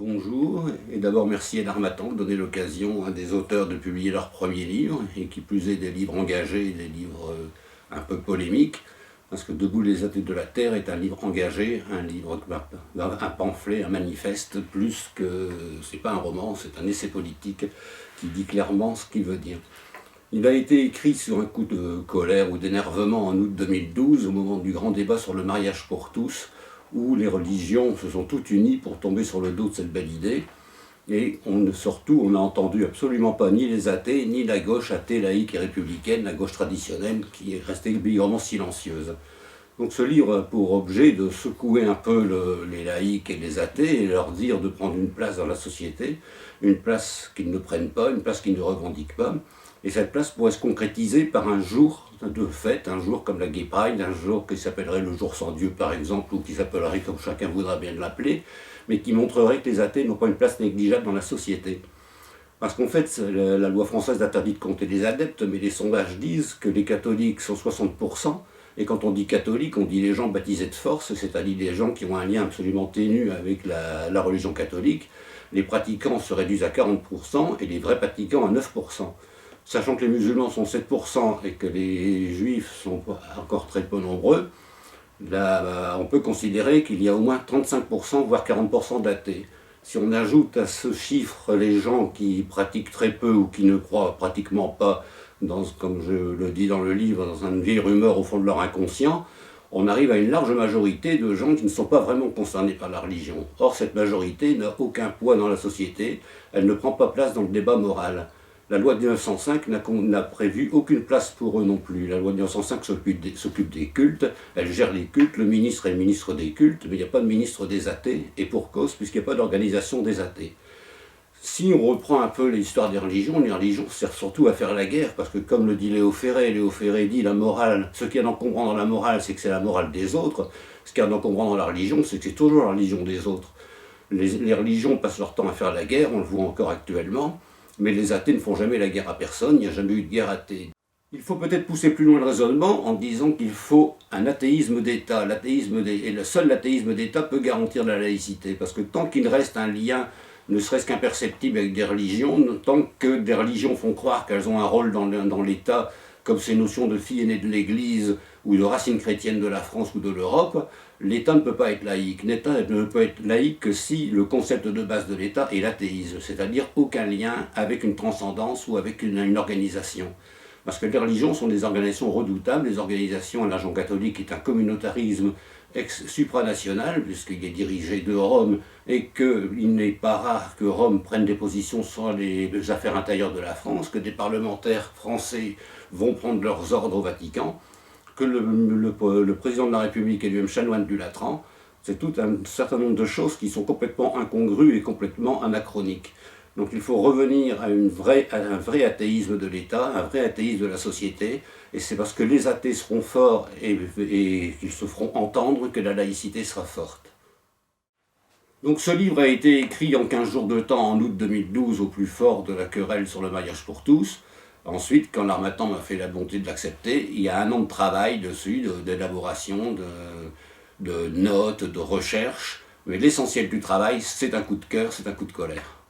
Bonjour, et d'abord merci à Darmatan de donner l'occasion à des auteurs de publier leur premier livre, et qui plus est des livres engagés, des livres un peu polémiques, parce que Debout les athées de la Terre est un livre engagé, un livre, un pamphlet, un manifeste, plus que, c'est pas un roman, c'est un essai politique qui dit clairement ce qu'il veut dire. Il a été écrit sur un coup de colère ou d'énervement en août 2012, au moment du grand débat sur le mariage pour tous, où les religions se sont toutes unies pour tomber sur le dos de cette belle idée. Et surtout, on n'a entendu absolument pas ni les athées, ni la gauche athée, laïque et républicaine, la gauche traditionnelle, qui est restée obligatoirement silencieuse. Donc ce livre a pour objet de secouer un peu les laïcs et les athées et leur dire de prendre une place dans la société, une place qu'ils ne prennent pas, une place qu'ils ne revendiquent pas. Et cette place pourrait se concrétiser par un jour de fête, un jour comme la Gay Pride, un jour qui s'appellerait le jour sans Dieu par exemple, ou qui s'appellerait comme chacun voudra bien l'appeler, mais qui montrerait que les athées n'ont pas une place négligeable dans la société. Parce qu'en fait, la loi française interdit de compter les adeptes, mais les sondages disent que les catholiques sont 60%, et quand on dit catholique, on dit les gens baptisés de force, c'est-à-dire les gens qui ont un lien absolument ténu avec la religion catholique. Les pratiquants se réduisent à 40% et les vrais pratiquants à 9%. Sachant que les musulmans sont 7% et que les juifs sont encore très peu nombreux, là, on peut considérer qu'il y a au moins 35%, voire 40% d'athées. Si on ajoute à ce chiffre les gens qui pratiquent très peu ou qui ne croient pratiquement pas, comme je le dis dans le livre, dans une vieille rumeur au fond de leur inconscient, on arrive à une large majorité de gens qui ne sont pas vraiment concernés par la religion. Or, cette majorité n'a aucun poids dans la société, elle ne prend pas place dans le débat moral. La loi de 1905 n'a prévu aucune place pour eux non plus. La loi de 1905 s'occupe des cultes, elle gère les cultes, le ministre est le ministre des cultes, mais il n'y a pas de ministre des athées, et pour cause, puisqu'il n'y a pas d'organisation des athées. Si on reprend un peu l'histoire des religions servent surtout à faire la guerre, parce que comme le dit Léo Ferré dit la morale, ce qu'il y a d'encombrant dans la morale, c'est que c'est la morale des autres, ce qu'il y a d'encombrant dans la religion, c'est que c'est toujours la religion des autres. Les religions passent leur temps à faire la guerre, on le voit encore actuellement, mais les athées ne font jamais la guerre à personne, il n'y a jamais eu de guerre athée. Il faut peut-être pousser plus loin le raisonnement en disant qu'il faut un athéisme d'État. Et seul l'athéisme d'État peut garantir la laïcité, parce que tant qu'il reste un lien, ne serait-ce qu'imperceptible avec des religions, tant que des religions font croire qu'elles ont un rôle dans l'État, comme ces notions de fille aînée de l'Église ou de racines chrétiennes de la France ou de l'Europe, l'État ne peut pas être laïque. L'État ne peut être laïque que si le concept de base de l'État est l'athéisme, c'est-à-dire aucun lien avec une transcendance ou avec une organisation. Parce que les religions sont des organisations redoutables, les organisations, l'agent catholique est un communautarisme supranational, puisqu'il est dirigé de Rome, et qu'il n'est pas rare que Rome prenne des positions sur les affaires intérieures de la France, que des parlementaires français vont prendre leurs ordres au Vatican, que le président de la République est lui-même chanoine du Latran. C'est tout un certain nombre de choses qui sont complètement incongrues et complètement anachroniques. Donc il faut revenir à un vrai athéisme de l'État, un vrai athéisme de la société, et c'est parce que les athées seront forts et qu'ils se feront entendre que la laïcité sera forte. Donc ce livre a été écrit en 15 jours de temps, en août 2012, au plus fort de la querelle sur le mariage pour tous. Ensuite, quand l'Harmattan m'a fait la bonté de l'accepter, il y a un an de travail dessus, d'élaboration, de notes, de recherche, mais l'essentiel du travail, c'est un coup de cœur, c'est un coup de colère.